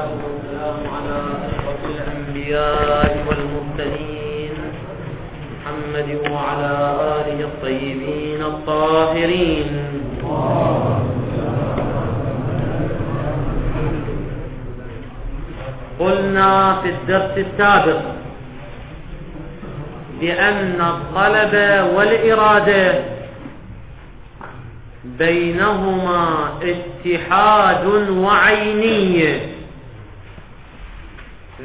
والصلاة والسلام على أشرف الأنبياء والمرسلين محمد وعلى آله الطيبين الطاهرين. قلنا في الدرس السابق بأن الطلب والإرادة بينهما اتحاد وعينية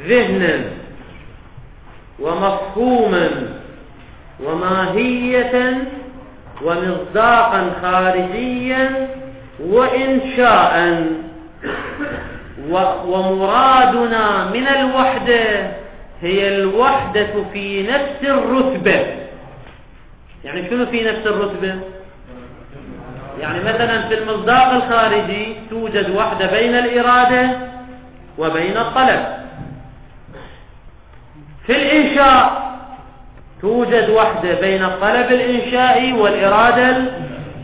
ذهنا ومفهوما وماهية ومصداقا خارجيا وإنشاء. ومرادنا من الوحدة هي الوحدة في نفس الرتبة. يعني شنو في نفس الرتبة؟ يعني مثلا في المصداق الخارجي توجد وحدة بين الإرادة وبين الطلب. في الإنشاء توجد وحدة بين الطلب الإنشائي والإرادة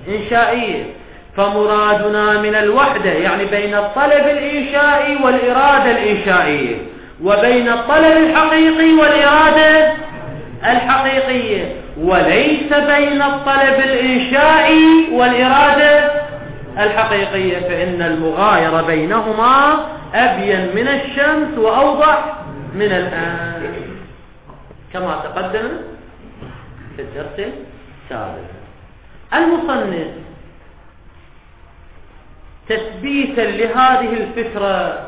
الإنشائية. فمرادنا من الوحدة يعني بين الطلب الإنشائي والإرادة الإنشائية، وبين الطلب الحقيقي والإرادة الحقيقية، وليس بين الطلب الإنشائي والإرادة الحقيقية، فإن المغايرة بينهما أبين من الشمس وأوضح من الآن كما تقدم في الدرس السابق. المصنف تثبيتا لهذه الفكرة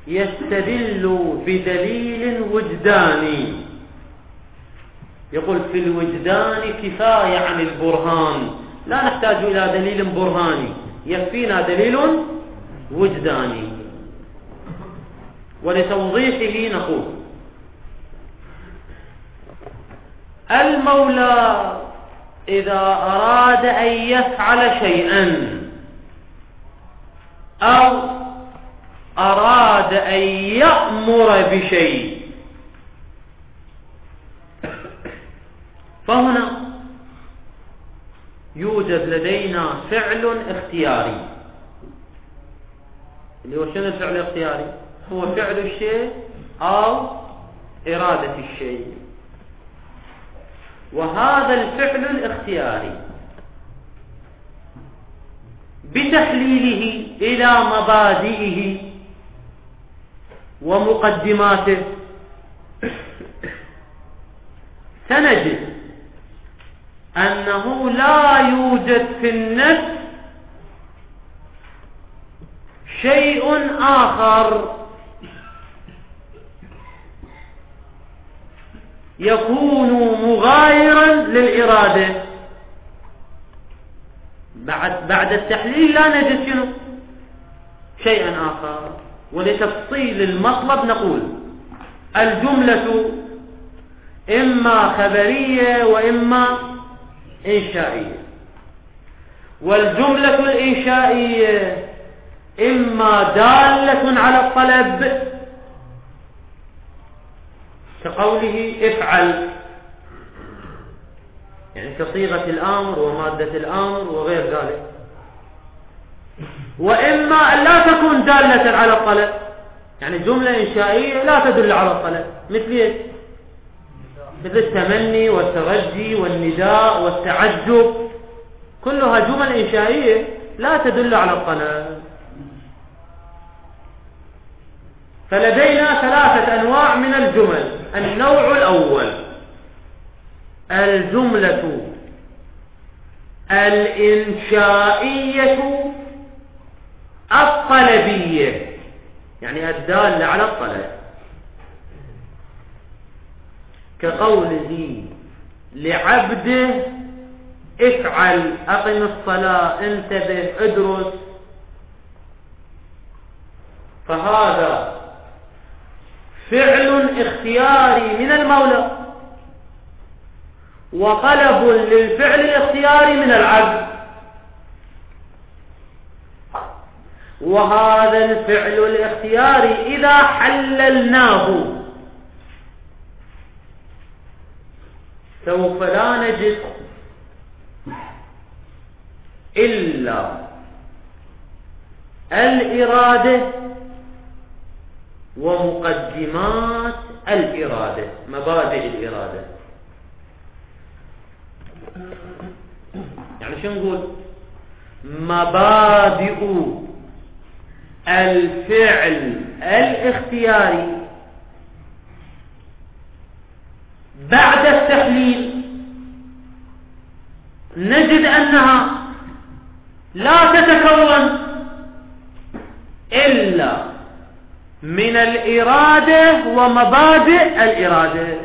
يستدل بدليل وجداني. يقول في الوجدان كفاية عن البرهان، لا نحتاج إلى دليل برهاني، يكفينا دليل وجداني. ولتوضيحه نقول المولى إذا أراد أن يفعل شيئا أو أراد أن يأمر بشيء فهنا يوجد لدينا فعل اختياري. اللي هو شنو الفعل الاختياري؟ هو فعل الشيء أو إرادة الشيء. وهذا الفعل الاختياري بتحليله إلى مبادئه ومقدماته سنجد أنه لا يوجد في النفس شيء آخر يكون مغايرا للإرادة. بعد التحليل لا نجد شنو شيئا آخر. ولتفصيل المطلب نقول الجملة إما خبرية وإما إنشائية. والجملة الإنشائية إما دالة على الطلب كقوله افعل، يعني كصيغة الأمر ومادة الأمر وغير ذلك، وإما أن لا تكون دالة على الطلب، يعني جملة إنشائية لا تدل على الطلب، مثل التمني والترجي والنداء والتعجب، كلها جمل إنشائية لا تدل على الطلب. فلدينا ثلاثة أنواع من الجمل. النوع الأول الجملة الإنشائية الطلبية، يعني الدالة على الطلب، كقوله لعبده افعل، أقم الصلاة، انتبه، ادرس. فهذا فعل اختياري من المولى وطلب للفعل الاختياري من العبد. وهذا الفعل الاختياري إذا حللناه سوف لا نجد إلا الإرادة ومقدمات الإرادة، مبادئ الإرادة. يعني شو نقول؟ مبادئ الفعل الاختياري بعد التحليل نجد أنها لا تتكون إلا من الإرادة ومبادئ الإرادة.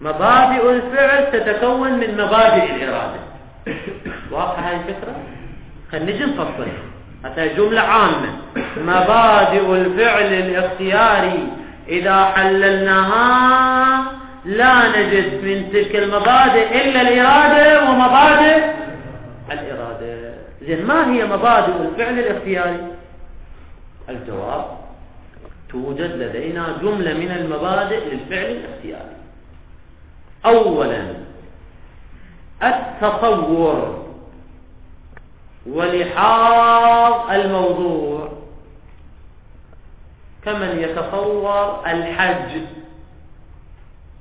مبادئ الفعل تتكون من مبادئ الإرادة. واضحة هاي الفكرة؟ خلينا نجي نفصل. هذه جملة عامة. مبادئ الفعل الاختياري إذا حللناها لا نجد من تلك المبادئ إلا الإرادة ومبادئ الإرادة. زين، ما هي مبادئ الفعل الاختياري؟ الجواب: توجد لدينا جملة من المبادئ للفعل الاختياري. أولا التصور ولحاظ الموضوع، كمن يتصور الحج،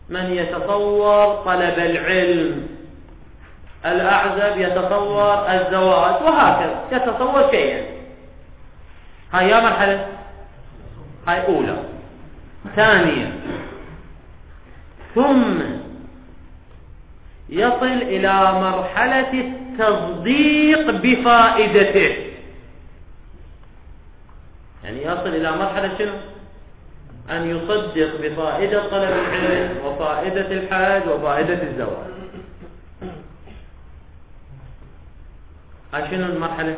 من يتصور طلب العلم، الأعزب يتصور الزواج، وهكذا يتصور شيئا. هاي يا مرحلة، هاي أولى. ثانيا، ثم يصل إلى مرحلة التصديق بفائدته. يعني يصل إلى مرحلة شنو؟ أن يصدق بفائدة طلب العلم وفائدة الحج وفائدة الزواج. هاي شنو المرحلة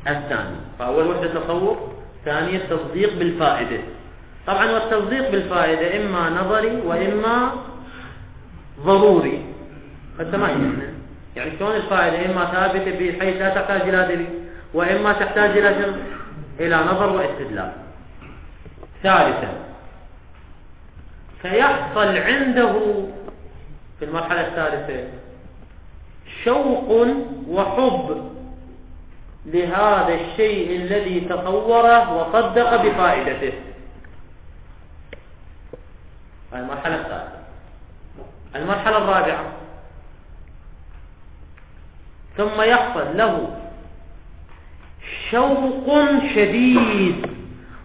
الثانية؟ فأول وحدة تصور، ثانية تصديق بالفائدة. طبعا والتصديق بالفائدة إما نظري وإما ضروري. حتى ما يعني شلون الفائدة إما ثابتة بحيث لا تحتاج إلى دليل، وإما تحتاج إلى إلى نظر واستدلال. ثالثا، فيحصل عنده في المرحلة الثالثة شوق وحب لهذا الشيء الذي تصوره وصدق بفائدته. هذه المرحلة الثالثة. المرحلة الرابعة، ثم يحصل له شوق شديد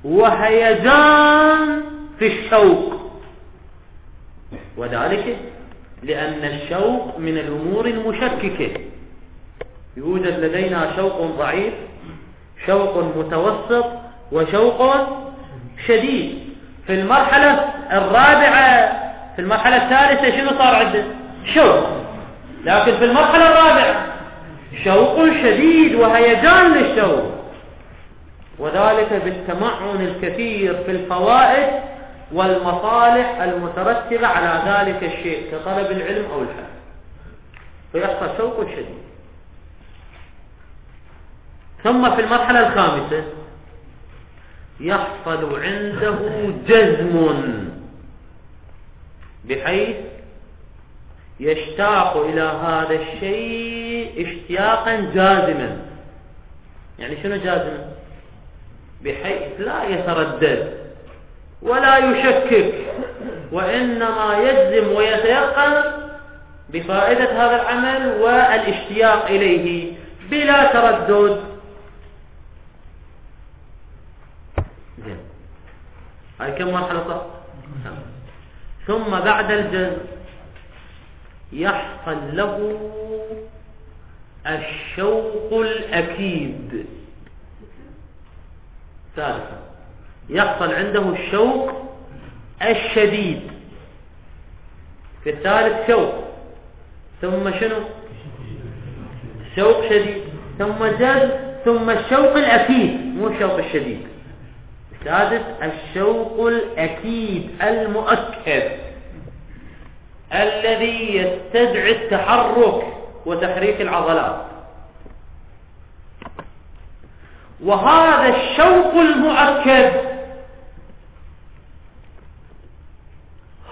وهيجان في الشوق، وذلك لأن الشوق من الأمور المشككة. يوجد لدينا شوق ضعيف، شوق متوسط، وشوق شديد. في المرحلة الرابعة، في المرحلة الثالثة شنو صار عنده؟ شوق. لكن في المرحلة الرابعة شوق شديد وهيجان للشوق، وذلك بالتمعن الكثير في الفوائد والمصالح المترتبة على ذلك الشيء كطلب العلم أو الحج، فيحصل شوق شديد. ثم في المرحلة الخامسة يحصل عنده جزم، بحيث يشتاق إلى هذا الشيء اشتياقا جازما. يعني شنو جازما؟ بحيث لا يتردد ولا يشكك، وإنما يجزم ويتيقن بفائدة هذا العمل والاشتياق إليه بلا تردد. هاي كم مرحلة صار؟ ثم بعد الجزم يحصل له الشوق الأكيد. ثالثا، يحصل عنده الشوق الشديد. في الثالث شوق، ثم شنو؟ شوق شديد، ثم جزم، ثم الشوق الأكيد، مو الشوق الشديد. السادس الشوق الأكيد المؤكد الذي يستدعي التحرك وتحريك العضلات. وهذا الشوق المؤكد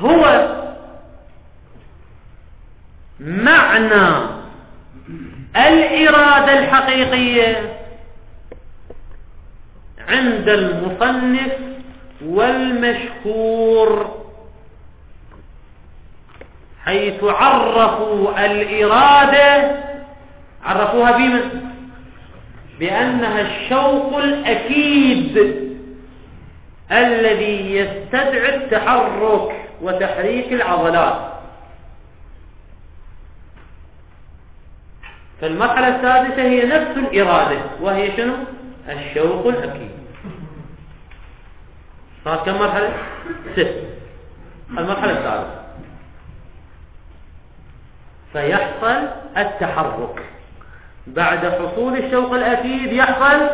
هو معنى الإرادة الحقيقية. عند المصنف والمشهور، حيث عرفوا الإرادة، عرفوها بمن؟ بأنها الشوق الأكيد الذي يستدعي التحرك وتحريك العضلات. فالمرحلة السادسة هي نفس الإرادة، وهي شنو؟ الشوق الأكيد. صار كم مرحلة؟ 6. المرحلة السادسة فيحصل التحرك. بعد حصول الشوق الأكيد يحصل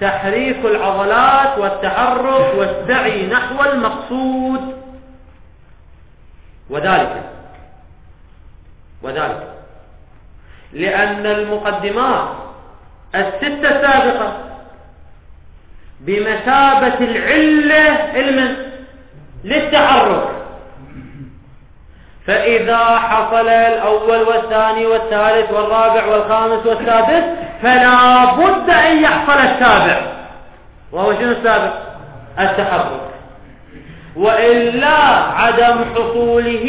تحريك العضلات والتحرك والسعي نحو المقصود. وذلك لأن المقدمات 6 السابقة بمثابة العلة للتحرك، فإذا حصل الأول والثاني والثالث والرابع والخامس والسادس فلا بد أن يحصل السابع، وهو شنو السابع؟ التحرك. وإلا عدم حصوله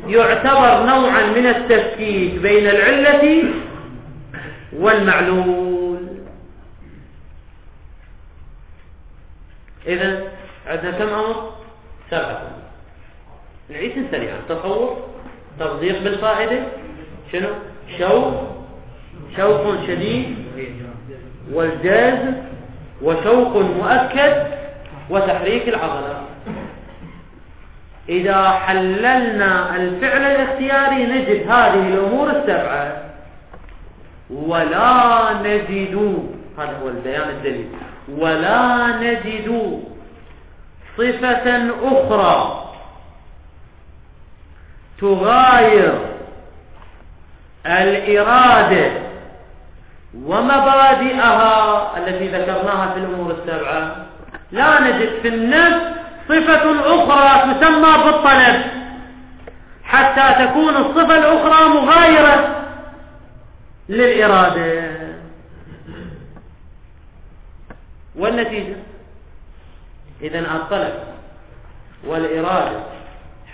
يعتبر نوعا من التفكيك بين العلة والمعلول. إذن عندنا كم أمر؟ 7. نعيد سريعا. تصور، تصديق بالفائدة، شنو؟ شوق شديد، والجازم، وشوق مؤكد، وتحريك العضلات. إذا حللنا الفعل الاختياري نجد هذه الأمور 7 ولا نجد، هذا هو البيان الدليل، ولا نجد صفة أخرى تغاير الإرادة ومبادئها التي ذكرناها في الأمور 7. لا نجد في النفس صفة أخرى تسمى بالطلب حتى تكون الصفة الأخرى مغايرة للإرادة. والنتيجة إذن الطلب والإرادة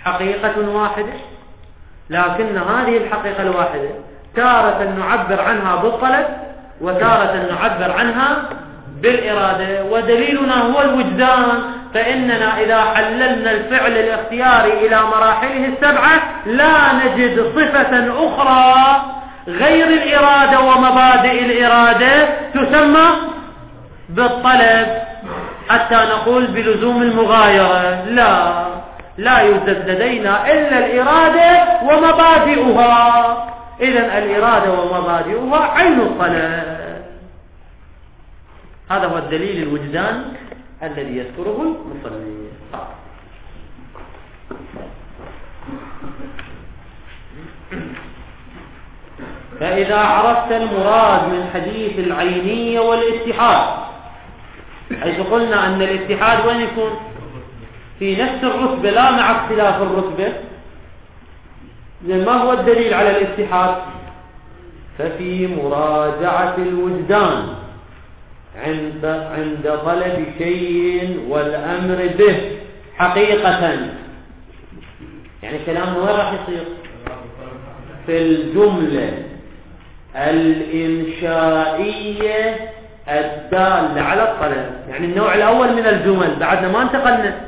حقيقة واحدة، لكن هذه الحقيقة الواحدة تارة نعبر عنها بالطلب وتارة نعبر عنها بالإرادة. ودليلنا هو الوجدان، فإننا إذا حللنا الفعل الاختياري إلى مراحله 7 لا نجد صفة أخرى غير الإرادة ومبادئ الإرادة تسمى بالطلب حتى نقول بلزوم المغايرة. لا يوجد لدينا إلا الإرادة ومبادئها. إذن الإرادة ومبادئها عين الطلب. هذا هو الدليل الوجدان الذي يذكره المصنف. فإذا عرفت المراد من حديث العينية والاتحاد، حيث قلنا أن الاتحاد وين يكون؟ في نفس الرتبة لا مع اختلاف الرتبة. ما هو الدليل على الاتحاد؟ ففي مراجعة الوجدان عند طلب شيء والأمر به حقيقة. يعني كلامه وين راح يصير؟ في الجملة الإنشائية الدالة على الطلب. يعني النوع الأول من الجمل، بعدنا ما انتقلنا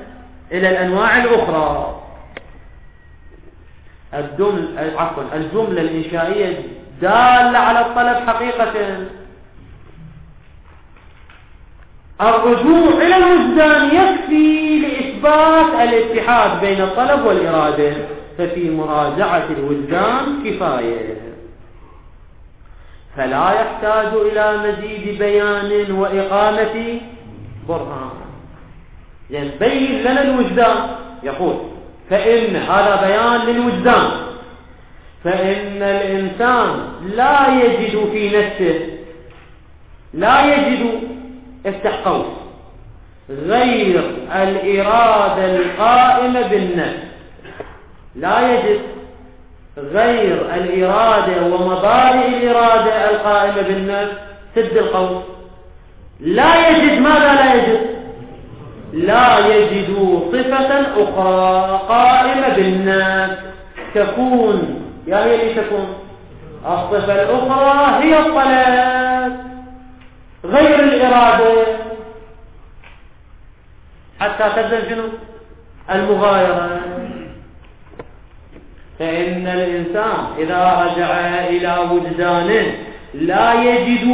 إلى الأنواع الأخرى. الجملة الإنشائية دالة على الطلب حقيقة. الرجوع إلى الوجدان يكفي لإثبات الاتحاد بين الطلب والإرادة، ففي مراجعة الوجدان كفاية، فلا يحتاج إلى مزيد بيان وإقامة برهان. يعني بين لنا الوجدان، يقول فإن هذا بيان للوجدان، فإن الإنسان لا يجد في نفسه، لا يجد افتح قوس غير الإرادة القائمة بالنفس، لا يجد غير الإرادة ومبادئ الإرادة القائمة بالنفس. سد القوس. لا يجد ماذا لا يجدوا صفة أخرى قائمة بالنفس تكون، يا هي اللي تكون الصفة الأخرى هي الطلب غير الإرادة، حتى تبدأ شنو المغايرة. فإن الإنسان إذا رجع إلى وجدانه لا يجد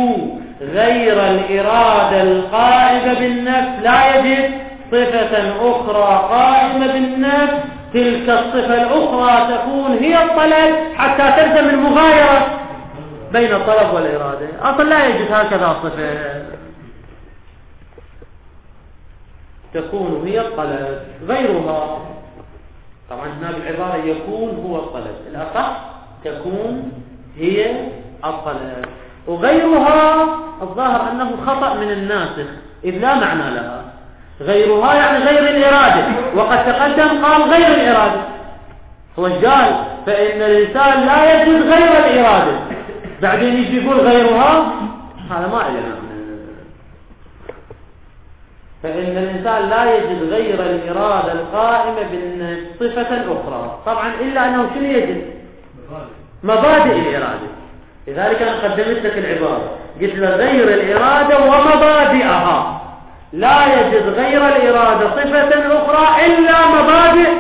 غير الإرادة القائمة بالنفس، لا يجد صفة أخرى قائمة بالنفس، تلك الصفة الأخرى تكون هي الطلب حتى تلزم المغايرة بين الطلب والإرادة. أصلا لا يجد هكذا صفة، تكون هي الطلب غيرها. طبعا هنا بالعبارة يكون هو الطلب، الأصح تكون هي الطلب، وغيرها الظاهر أنه خطأ من الناسخ إذ لا معنى لها. غيرها يعني غير الإرادة، وقد تقدم قال غير الإرادة، هو قال فإن الإنسان لا يجد غير الإرادة، بعدين يجي يقول غيرها، هذا ما إلنا. فإن الإنسان لا يجد غير الإرادة القائمة بالصفة الأخرى، طبعا إلا أنه شنو يجد مبادئ الإرادة. لذلك أنا قدمت لك العبارة، قلت له غير الإرادة ومبادئها، لا يجد غير الإرادة صفة أخرى إلا مبادئ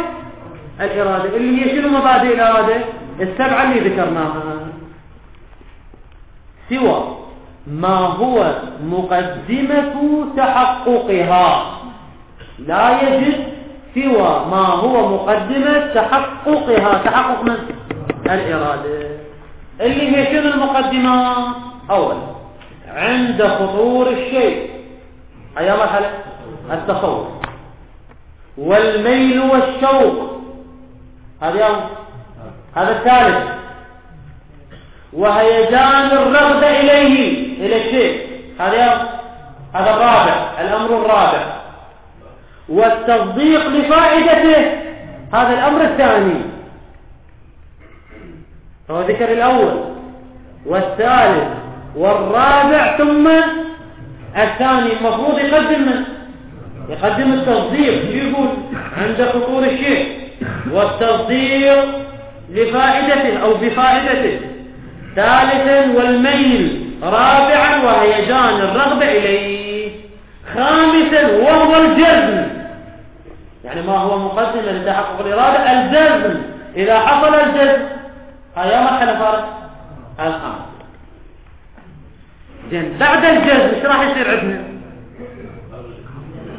الإرادة، اللي هي شنو مبادئ الإرادة؟ السبعة اللي ذكرناها، سوى ما هو مقدمة تحققها، لا يجد سوى ما هو مقدمة تحققها. تحقق من الإرادة اللي هي شنو المقدمة؟ أول عند خطور الشيء، أي مرحلة؟ التصور والميل والشوق، هذا الثالث، وهيجان الرغبة إليه إلى الشيء، هذا الرابع، الأمر الرابع، والتصديق لفائدته، هذا الأمر الثاني. هو ذكر الأول والثالث والرابع ثم الثاني. المفروض يقدم التصديق، يقول عند خطور الشيء والتصديق لفائدته أو بفائدته، ثالثا والميل، رابعا وهيجان الرغبة إليه، خامسا وهو الجزم، يعني ما هو مقدمة لتحقق الإرادة الجزم، إذا حصل الجزم هيا مرحلة فارق الخامس. زين بعد الجزم ايش راح يصير عندنا؟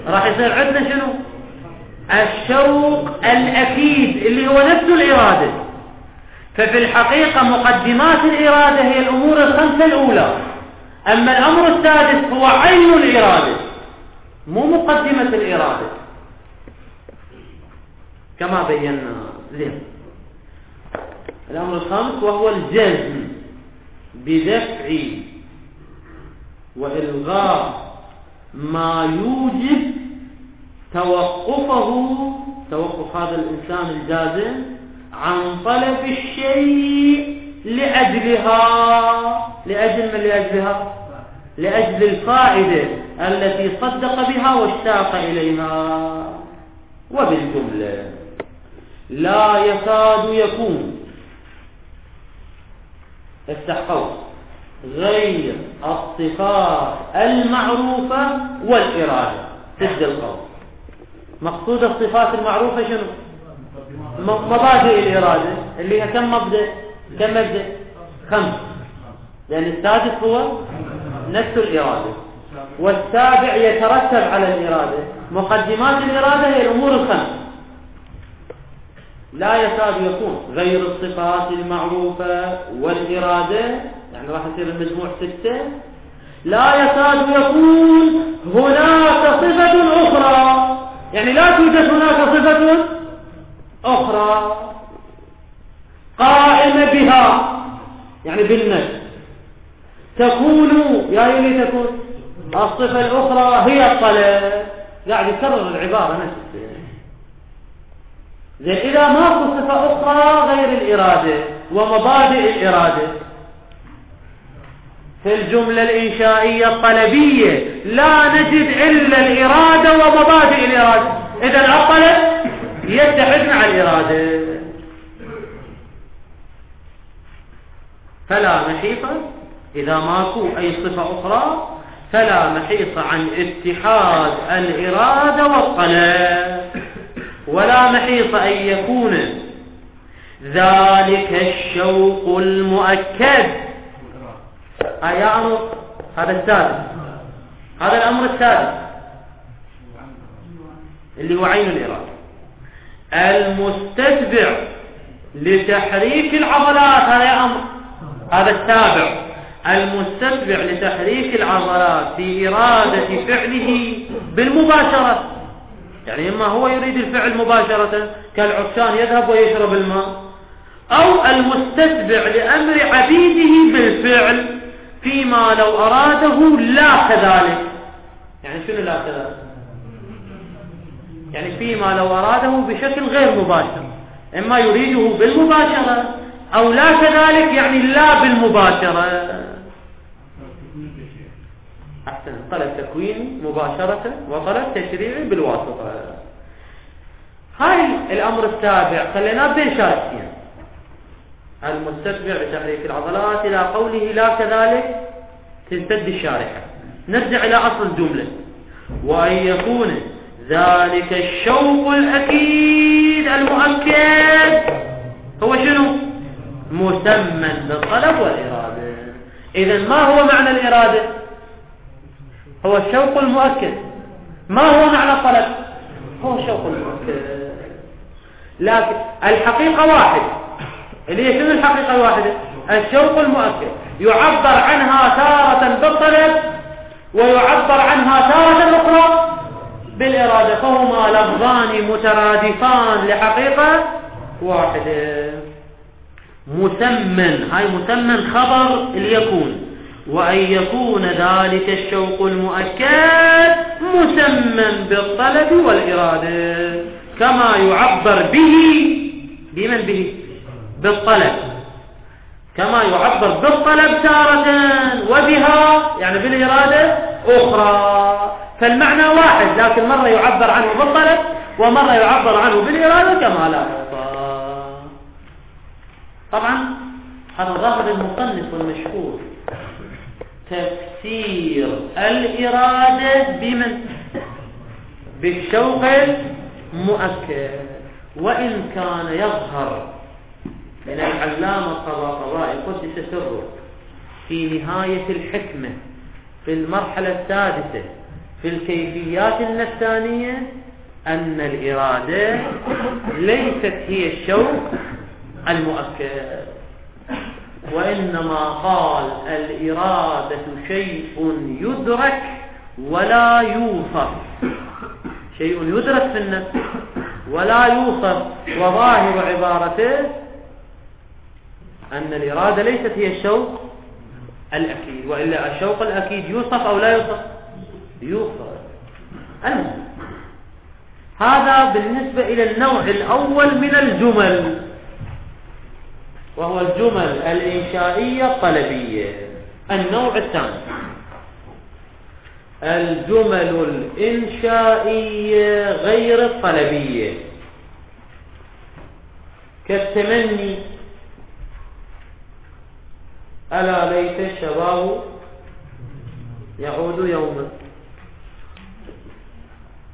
راح يصير عندنا شنو؟ الشوق الأكيد اللي هو نفس الإرادة. ففي الحقيقة مقدمات الإرادة هي الأمور الخمسة الأولى، أما الأمر السادس هو عين الإرادة مو مقدمة الإرادة كما بينا. زين الأمر الخامس وهو الجزم بدفع وإلغاء ما يوجب توقف هذا الإنسان الجازم عن طلب الشيء لأجلها. لأجل من لأجلها؟ لأجل الفائدة التي صدق بها واشتاق إليها. وبالجملة لا يكاد يكون استحقوا غير الصفات المعروفة والإرادة. سد القول. مقصود الصفات المعروفة شنو؟ مبادئ الإرادة اللي هي كم مبدأ؟ كم مبدأ؟ 5، لأن السادس هو نفس الإرادة، والسابع يترتب على الإرادة. مقدمات الإرادة هي الأمور الخمس. لا يكاد يكون غير الصفات المعروفة والإرادة، يعني راح يصير المجموع 6. لا يكاد يكون هناك صفة أخرى، يعني لا توجد هناك صفة أخرى قائمة بها، يعني بالنفس تكون، يا يلي تكون الصفة الأخرى هي الطلب. قاعد يكرر العبارة نفسها. زين إذا ماكو صفة أخرى غير الإرادة ومبادئ الإرادة، في الجملة الإنشائية الطلبية لا نجد إلا الإرادة ومبادئ الإرادة. إذا الطلب يتحد مع الإرادة، فلا محيص إذا ماكو أي صفة أخرى فلا محيص عن اتحاد الإرادة والطلب، ولا محيص أن يكون ذلك الشوق المؤكد. يا أمر هذا السادس، هذا الأمر السادس اللي هو عين الإرادة المستتبع لتحريك العضلات. هذا يا أمر هذا السابع، المستتبع لتحريك العضلات في إرادة فعله بالمباشرة. يعني إما هو يريد الفعل مباشرة كالعطشان يذهب ويشرب الماء، أو المستتبع لأمر عبيده بالفعل فيما لو أراده لا كذلك. يعني شنو لا كذلك؟ يعني فيما لو أراده بشكل غير مباشر، إما يريده بالمباشرة أو لا كذلك، يعني لا بالمباشرة. أحسن، طلب تكويني مباشرة وطلب تشريعي بالواسطة. هاي الأمر السابع خلينا بين شاركين، المستتبع لتحريك العضلات إلى قوله لا كذلك تمتد الشارحة. نرجع إلى أصل الجملة، وأن يكون ذلك الشوق الأكيد المؤكد هو شنو؟ مسمى بالطلب والإرادة. إذن ما هو معنى الإرادة؟ هو الشوق المؤكد. ما هو معنى الطلب؟ هو الشوق المؤكد. لكن الحقيقة واحد، اللي هي شنو الحقيقة الواحدة؟ الشوق المؤكد يعبر عنها تارة بالطلب ويعبر عنها تارة أخرى بالإرادة، فهما لفظان مترادفان لحقيقة واحدة. مسمى، هاي مسمى خبر ليكون، وأن يكون ذلك الشوق المؤكد مسمى بالطلب والإرادة كما يعبر به بمن به؟ بالطلب، كما يعبر بالطلب تارة وبها يعني بالإرادة أخرى. فالمعنى واحد، لكن مرة يعبر عنه بالطلب ومرة يعبر عنه بالإرادة كما لا يخفى. طبعا هذا ظاهر المصنف المشهور، تفسير الإرادة بمن؟ بالشوق المؤكد. وإن كان يظهر من العلامة الطباطبائي قدس سره في نهاية الحكمة في المرحلة السادسة في الكيفيات النفسانية أن الإرادة ليست هي الشوق المؤكد، وإنما قال الإرادة شيء يدرك ولا يوصف، شيء يدرك في النفس ولا يوصف. وظاهر عبارته أن الإرادة ليست هي الشوق الأكيد، وإلا الشوق الأكيد يوصف أو لا يوصف؟ يوصف. هذا بالنسبة إلى النوع الأول من الجمل، وهو الجمل الإنشائية الطلبية. النوع الثاني الجمل الإنشائية غير الطلبية، كالتمني ألا ليت الشباب يعود يوما،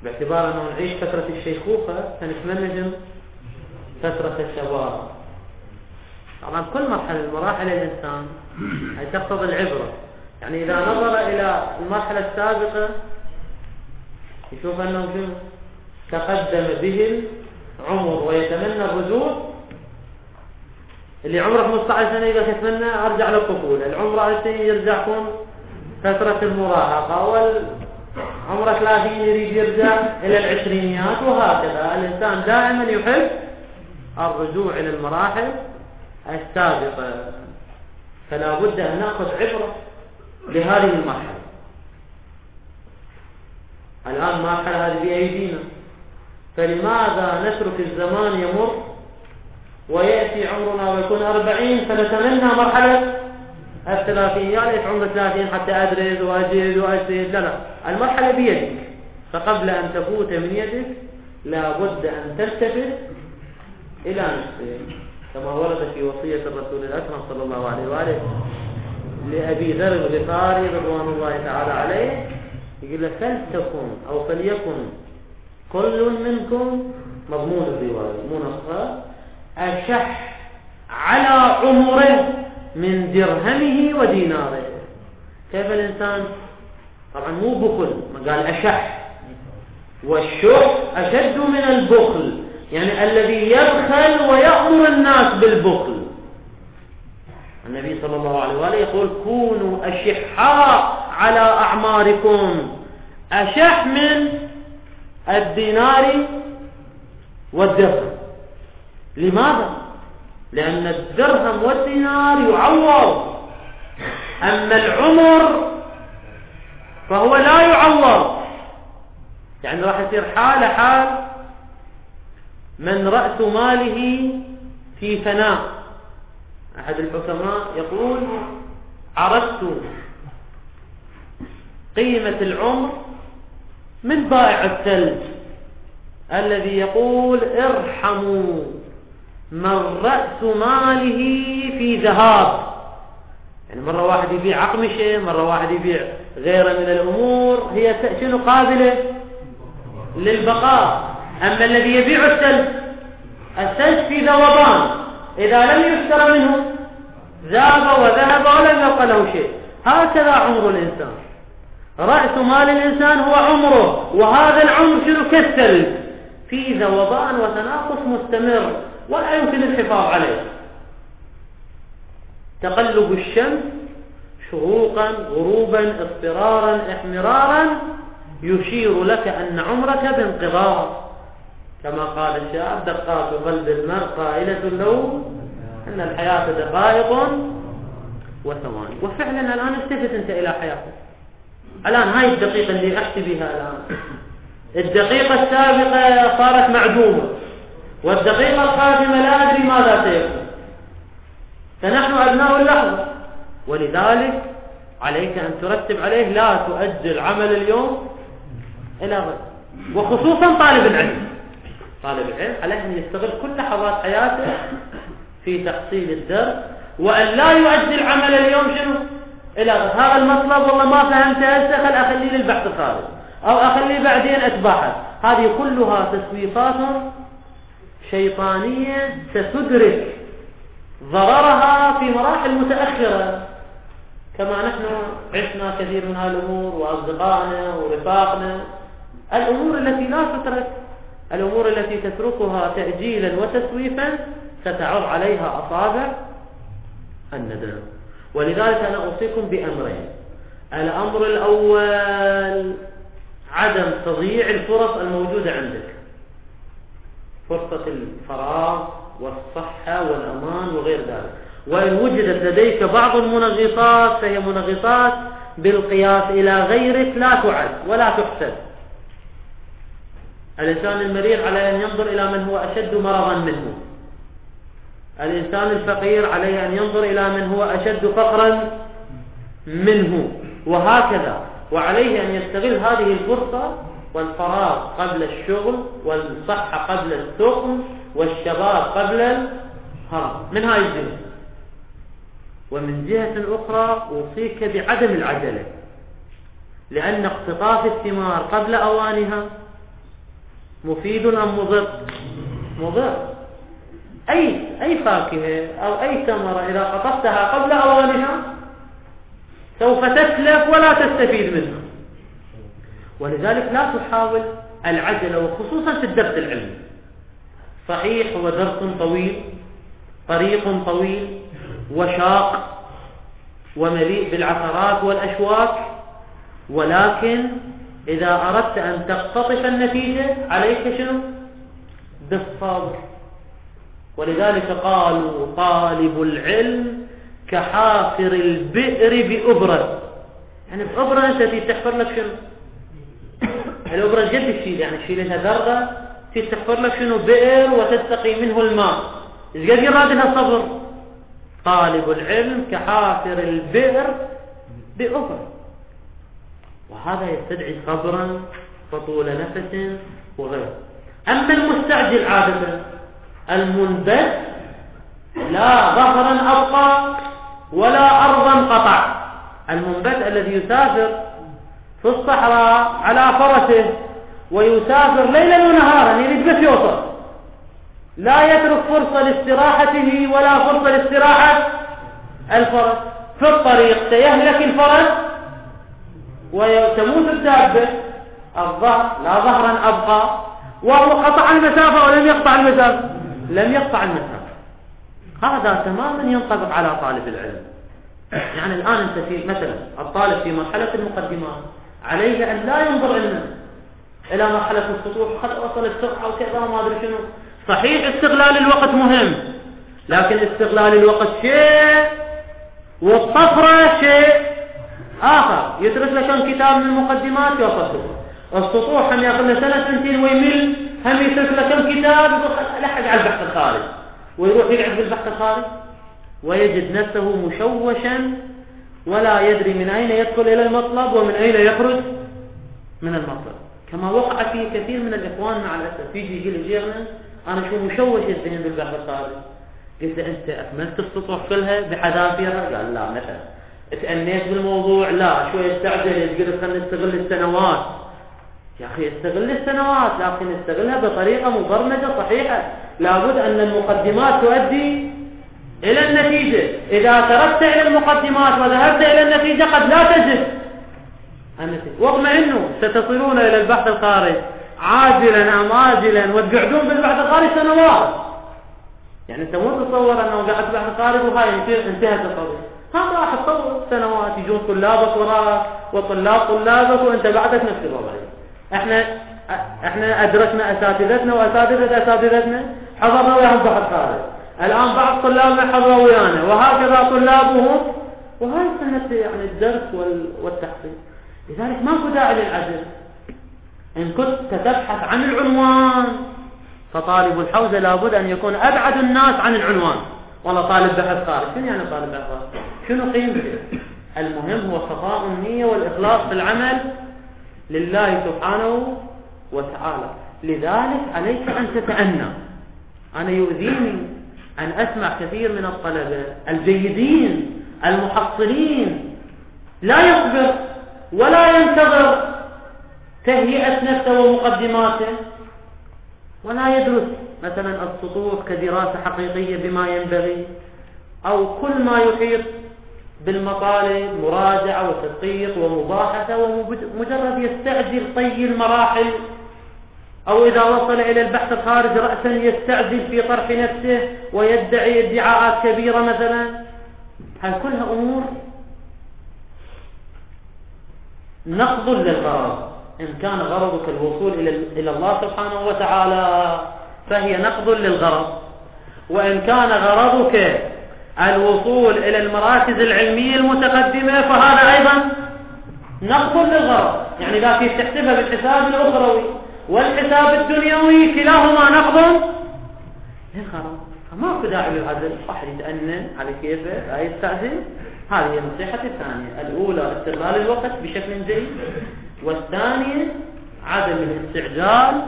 باعتبار أنه نعيش فترة الشيخوخة فنتمنى فترة الشباب. طبعا كل مرحلة من مراحل الإنسان تقتضي العبرة. يعني إذا نظر إلى المرحلة السابقة يشوف أنه تقدم به العمر ويتمنى الرجوع. اللي عمره 15 سنة يقول يتمنى أرجع للطفولة، العمر 20 يرجع يكون فترة المراهقة، والعمر 30 يريد يرجع إلى العشرينيات، وهكذا. الإنسان دائما يحب الرجوع إلى المراحل السابقة، فلا بد أن نأخذ عبرة لهذه المرحلة. الآن المرحلة هذه بأيدينا، فلماذا نترك الزمان يمر ويأتي عمرنا ويكون 40 فنتمنى مرحلة ال30 يعني في عمر 30 حتى أدرس وأجد وأجتهد، لا، المرحلة بيدك، فقبل أن تفوت من يدك لابد أن تلتفت إلى نفسك، كما ورد في وصية الرسول الأكرم صلى الله عليه وآله لأبي ذر الغفاري رضوان الله تعالى عليه، يقول له فلتكن أو فليكن كل منكم، مضمون الرواية مو نصها، أشح على عمره من درهمه وديناره. كيف الإنسان؟ طبعا مو بخل، ما قال أشح، والشح أشد من البخل، يعني الذي يبخل ويأمر الناس بالبخل. النبي صلى الله عليه وآله يقول كونوا أشحاء على أعماركم، أشح من الدينار والدرهم. لماذا؟ لأن الدرهم والدينار يعوض، أما العمر فهو لا يعوض، يعني راح يصير حال من رأس ماله في فناء. أحد الحكماء يقول عرفت قيمة العمر من بائع الثلج الذي يقول ارحموا من رأس ماله في ذهاب، يعني مرة واحد يبيع عقمشة، مرة واحد يبيع غيره من الأمور، هي شنو قابلة للبقاء. أما الذي يبيع الثلج في ذوبان، إذا لم يشترى منه ذاب وذهب ولم يبقى له شيء. هكذا عمر الإنسان، رأس مال الإنسان هو عمره، وهذا العمر شنو كالثلج في ذوبان وتناقص مستمر ولا يمكن الحفاظ عليه. تقلب الشمس شروقا غروبا اضطرارا احمرارا يشير لك أن عمرك بانقضاء، كما قال الشاعر دقات قلب المرء قائلة له أن الحياة دقائق وثواني. وفعلا الآن التفت أنت إلى حياتك، الآن هاي الدقيقة اللي أحكي بها الآن، الدقيقة السابقة صارت معدومة، والدقيقة القادمة لا أدري ماذا سيكون، فنحن أبناء اللحظة. ولذلك عليك أن ترتب عليه، لا تؤجل عمل اليوم إلى غد. وخصوصا طالب العلم عليه أن يستغل كل لحظات حياته في تحصيل الدرس، وأن لا يؤجل عمل اليوم شنو إلى غد. هذا المطلب والله ما فهمته هسه، خل أخليه للبحث الخارج أو أخليه بعدين أتباحث. هذه كلها تسويفات شيطانية ستدرك ضررها في مراحل متأخرة، كما نحن عشنا كثير من هذه الأمور، وأصدقائنا ورفاقنا. الأمور التي لا تترك، الأمور التي تتركها تأجيلا وتسويفا ستعض عليها أصابع الندم. ولذلك أنا أوصيكم بأمرين. الأمر الأول عدم تضييع الفرص الموجودة عندك، فرصة الفراغ والصحة والأمان وغير ذلك. وإن وجدت لديك بعض المنغصات فهي منغصات بالقياس إلى غيرك، لا تعد ولا تحسب. الإنسان المريض عليه أن ينظر إلى من هو أشد مرضا منه، الإنسان الفقير عليه أن ينظر إلى من هو أشد فقرا منه، وهكذا. وعليه أن يستغل هذه الفرصة والفراغ قبل الشغل، والصحة قبل السقم، والشباب قبل الهرم من هاي الجهة. ومن جهة أخرى أوصيك بعدم العجلة، لأن اقتطاف الثمار قبل أوانها مفيد أم مضر؟ مضر. أي فاكهة أو أي ثمرة إذا قطفتها قبل أوانها سوف تتلف ولا تستفيد منها. ولذلك لا تحاول العجلة، وخصوصا في الدرس العلمي. صحيح هو درس طويل، طريق طويل وشاق ومليء بالعثرات والأشواك، ولكن إذا أردت أن تقتطف النتيجة عليك شنو؟ بالصبر. ولذلك قالوا طالب العلم كحافر البئر بأبرة، يعني بأبرة أنت تحفر لك شنو؟ الأبرة جد الشيء، يعني تشيل لها ذرة تحفر لك شنو؟ بئر وتستقي منه الماء. إيش قد يراد لها صبر؟ طالب العلم كحافر البئر بأفر، وهذا يستدعي صبرا وطول نفس وغيره. أما المستعجل عادة المنبت لا ظهرا أبقى ولا أرضا قطع. المنبت الذي يسافر في الصحراء على فرسه ويسافر ليلا ونهارا يريد بس يوصل، لا يترك فرصة لاستراحته ولا فرصة لاستراحة الفرس. في الطريق سيهلك الفرس وتموت الدابة. الظهر لا ظهرا أبقى، وهو قطع المسافة ولم يقطع المسافة، لم يقطع المسافة. هذا تماما ينطبق على طالب العلم. يعني الآن أنت في مثلا الطالب في مرحلة المقدمات عليه أن لا ينظر إلى مرحلة السطوح، قد وصل السرعة وكذا ما أدري شنو. صحيح استغلال الوقت مهم، لكن استغلال الوقت شيء والطفرة شيء آخر. يدرس لك كم كتاب من المقدمات يوصل السطوح، هم ياخذ له سنة سنتين ويمل، هم يدرس له كم كتاب لحق على البحث الخارج، ويروح يقعد بالبحث الخارج ويجد نفسه مشوشا ولا يدري من أين يدخل إلى المطلب ومن أين يخرج من المطلب. كما وقع في كثير من الإخوان مع الأسف، يجي يقول لي أنا شو مشوش الذهن بالبحث الخارج. قلت أنت أكملت السطوح كلها بحذافيرها؟ قال لا. مثلا تأنيت بالموضوع؟ لا. شوي استعجل، يقول خلينا نستغل السنوات. يا أخي استغل السنوات، لكن استغلها بطريقة مبرمجة صحيحة. لابد أن المقدمات تؤدي إلى النتيجة. إذا تركت إلى المقدمات وذهبت إلى النتيجة قد لا تجد النتيجة. واطمئنوا ستصلون إلى البحث الخارج عاجلا أم آجلا، وتقعدون بالبحث الخارج سنوات. يعني أنت مو تتصور أنه قاعد بالبحث الخارج وهاي انتهت القضية. هذا راح تطور سنوات، يجون طلابك وراك وطلاب طلابك وأنت بعدك نفس الوضع. احنا أدرسنا أساتذتنا وأساتذة أساتذتنا، حضرنا وياهم بحث خارج. الآن بعض طلابنا حضروا ويانا، وهكذا طلابهم، وهاي سنة يعني الدرس والتحصيل. لذلك ماكو داعي للعجل. إن كنت تبحث عن العنوان فطالب الحوزة لابد أن يكون أبعد الناس عن العنوان. والله طالب بحث خارج، شنو يعني طالب بحث خارج؟ شنو قيمته؟ المهم هو صفاء النية والإخلاص في العمل لله سبحانه وتعالى. لذلك عليك أن تتأنى. أنا يؤذيني أن أسمع كثير من الطلبة الجيدين المحصلين لا يصبر ولا ينتظر تهيئة نفسه ومقدماته، ولا يدرس مثلا السطوح كدراسة حقيقية بما ينبغي، أو كل ما يحيط بالمطالب مراجعة وتدقيق ومباحثة، ومجرد يستعجل طي المراحل، أو إذا وصل إلى البحث الخارج رأسا يستعجل في طرح نفسه ويدعي ادعاءات كبيرة مثلا. هذه كلها أمور نقض للغرض. إن كان غرضك الوصول إلى الله سبحانه وتعالى فهي نقض للغرض، وإن كان غرضك الوصول إلى المراكز العلمية المتقدمة فهذا أيضا نقض للغرض. يعني لا في تحسبها بالحساب الأخروي والحساب الدنيوي، كلاهما نقض للغرض. فما في داعي للعزل. واحد يتأنى على كيفه لا يستعجل. هذه النصيحة الثانية. الأولى استغلال الوقت بشكل جيد، والثانية عدم الاستعجال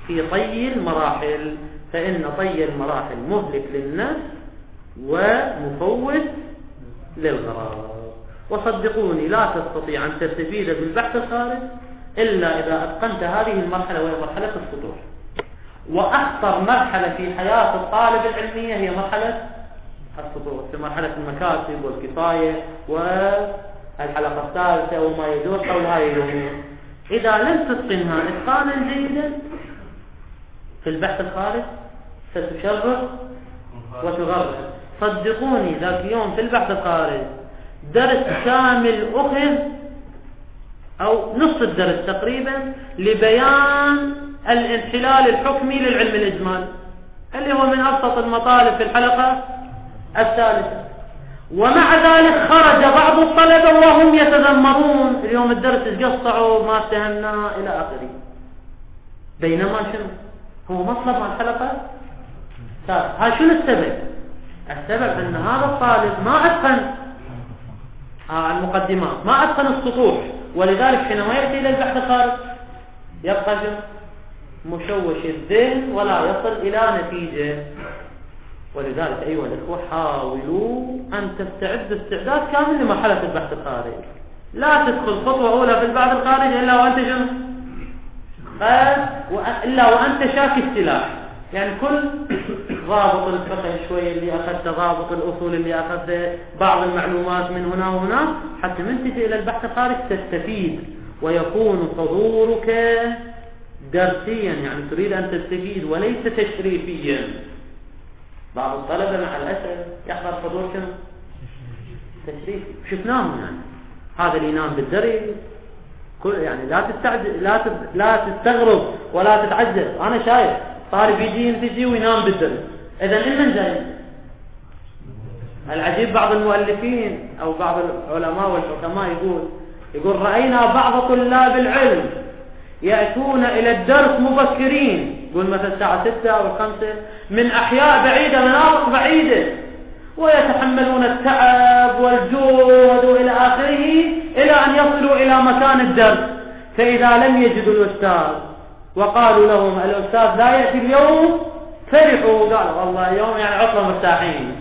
في طي المراحل، فإن طي المراحل مهلك للنفس ومفوت للغرض. وصدقوني لا تستطيع أن تستفيد بالبحث الخارج إلا إذا أتقنت هذه المرحلة، وهي مرحلة السطوح. وأخطر مرحلة في حياة الطالب العلمية هي مرحلة السطوح، في مرحلة المكاسب والكفاية والحلقة الثالثة وما يدور حول هاي الأمور. إذا لم تتقنها إتقانا جيدا في البحث الخارج ستشرق وتغرق. صدقوني ذاك يوم في البحث الخارج درس كامل أخذ، أو نصف الدرس تقريبا، لبيان الانحلال الحكمي للعلم الإجمالي، اللي هو من أبسط المطالب في الحلقة الثالثة. ومع ذلك خرج بعض الطلبة وهم يتذمرون اليوم الدرس قصعوا ما فهمنا إلى آخره. بينما شنو هو مطلب الحلقة الثالثة؟ ها شنو السبب؟ السبب أن هذا الطالب ما أتقن المقدمات، ما أتقن السطوح، ولذلك حينما يأتي إلى البحث الخارج يبقى مشوش الذهن ولا يصل إلى نتيجة. ولذلك أيها الأخوة حاولوا أن تستعدوا استعداد كامل لمرحلة البحث الخارجي. لا تدخل خطوة أولى في البحث الخارجي إلا وأنت إلا وأنت شاك السلاح. يعني كل ضابط الفقه شوي اللي أخذت، ضابط الأصول اللي أخذت، بعض المعلومات من هنا وهنا، حتى من تجي إلى البحث الخارجي تستفيد ويكون حضورك درسيا، يعني تريد أن تستفيد وليس تشريفيا. بعض الطلبة مع الأسف يحضر حضور تشريفي، شفناهم يعني هذا اللي ينام بالدرس. يعني لا تستغرب ولا تتعجب. أنا شايف طالب يجي وينام بالدرس، إذا من جاي؟ العجيب بعض المؤلفين أو بعض العلماء والحكماء يقول رأينا بعض طلاب العلم يأتون إلى الدرس مبكرين، يقول مثلا الساعة 6 أو 5 من أحياء بعيدة، مناطق بعيدة، ويتحملون التعب والجهد إلى آخره إلى أن يصلوا إلى مكان الدرس. فإذا لم يجدوا الأستاذ وقالوا لهم الأستاذ لا يأتي اليوم، فرحوا قالوا والله اليوم يعني عطلة مرتاحين.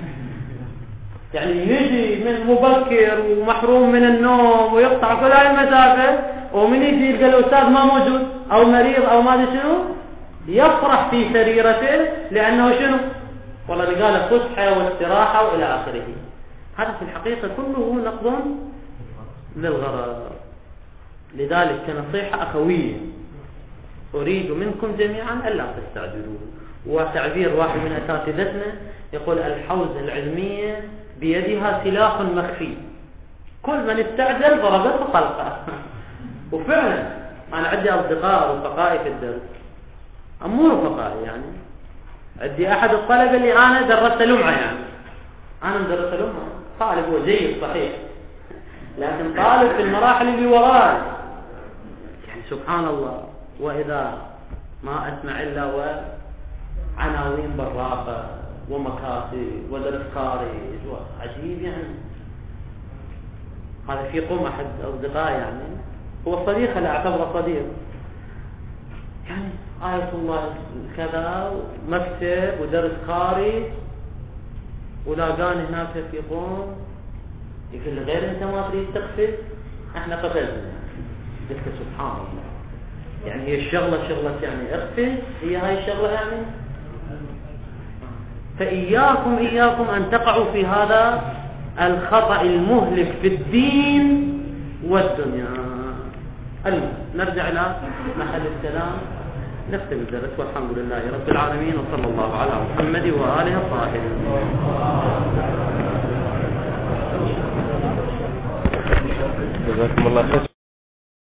يعني يجي من مبكر ومحروم من النوم ويقطع كل هاي المسافة، ومن يجي يلقى الأستاذ ما موجود أو مريض أو ما أدري شنو، يفرح في سريرته لأنه شنو؟ والله لقى له فسحة واستراحة وإلى آخره. هذا في الحقيقة كله نقض للغرض. لذلك كنصيحة أخوية أريد منكم جميعا ألا تستعجلوا. وتعبير واحد من أساتذتنا يقول الحوزة العلمية بيدها سلاح مخفي، كل من استعجل ضربته طلقة. وفعلا أنا عندي أصدقاء رفقائي في الدرس، مو رفقائي يعني، عندي أحد الطلبة اللي أنا درست لمعة، يعني أنا مدرس لمعة، طالب هو جيد صحيح، لكن طالب في المراحل اللي وراي، يعني سبحان الله. وإذا ما أسمع إلا وعناوين براقة ومكاسب ودرس خارج عجيب. يعني هذا في قوم أحد أصدقائي، يعني هو صديق، لا أعتبره صديق، يعني آية الله كذا مكتب ودرس خارج، ولاقاني هناك في قوم يقول لي غير أنت ما تريد تقفز، احنا قفزنا. قلت سبحان الله، يعني هي الشغلة شغلة يعني اقفز، هي هاي الشغلة يعني. فإياكم أن تقعوا في هذا الخطأ المهلك في الدين والدنيا. نرجع إلى محل السلام، نختم الدرس، والحمد لله رب العالمين، وصلى الله على محمد وآله الطاهرين. جزاكم الله خير.